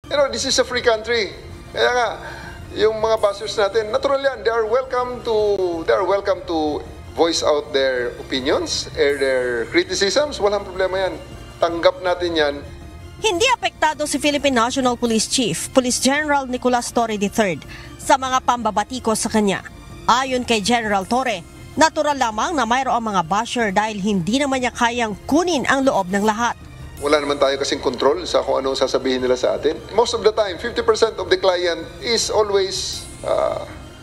This is a free country. Kaya nga, yung mga bashers natin, natural yan. They are welcome to voice out their opinions, their criticisms. Walang problema yan. Tanggap natin yan. Hindi apektado si Philippine National Police Chief, Police General Nicolas Torre III sa mga pambabatiko sa kanya. Ayon kay General Torre, natural lamang na mayroong mga basher dahil hindi naman niya kayang kunin ang loob ng lahat. Wala naman tayo kasing control sa kung ano sasabihin nila sa atin. Most of the time, 50% of the client is always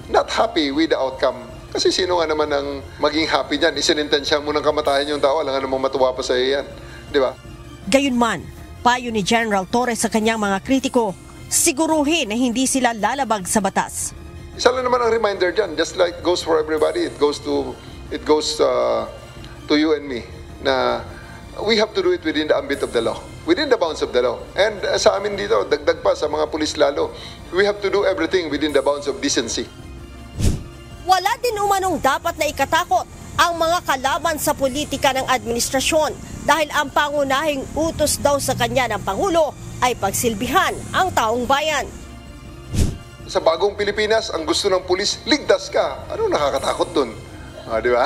not happy with the outcome. Kasi sino nga naman ang maging happy niyan? Isinintensya mo ng kamatayan yung tao, alam nga namang matuwa pa sa iyo yan. Di ba? Gayunman, payo ni General Torre sa kanyang mga kritiko, siguruhin na hindi sila lalabag sa batas. Isa lang naman ang reminder dyan, just like goes for everybody, it goes to you and me, na we have to do it within the ambit of the law, within the bounds of the law. And sa amin dito, dagdag pa sa mga pulis lalo, we have to do everything within the bounds of decency. Wala din umanong dapat na ikatakot ang mga kalaban sa politika ng administrasyon dahil ang pangunahing utos daw sa kanya ng Pangulo ay pagsilbihan ang taong bayan. Sa bagong Pilipinas, ang gusto ng pulis, ligtas ka. Ano nakakatakot dun? Di ba?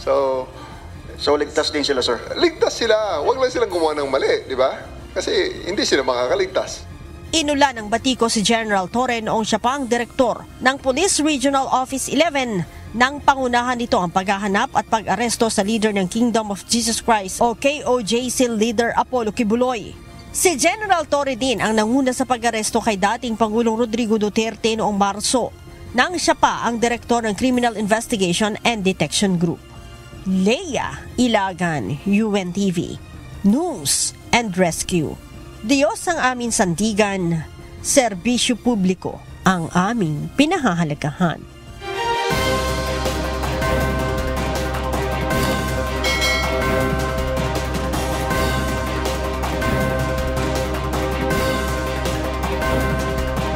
So ligtas din sila, sir? Ligtas sila. Huwag lang silang gumawa ng mali, di ba? Kasi hindi sila makakaligtas. Inula ng batiko si General Torre noong siya pa ang direktor ng Police Regional Office 11 nang pangunahan nito ang paghahanap at pag-aresto sa leader ng Kingdom of Jesus Christ o KOJC leader Apollo Kibuloy. Si General Torre din ang nanguna sa pag-aresto kay dating Pangulong Rodrigo Duterte noong Marso nang siya pa ang direktor ng Criminal Investigation and Detection Group. Leia Ilagan, UNTV, News and Rescue. Diyos ang aming sandigan, serbisyo publiko ang aming pinahahalagahan.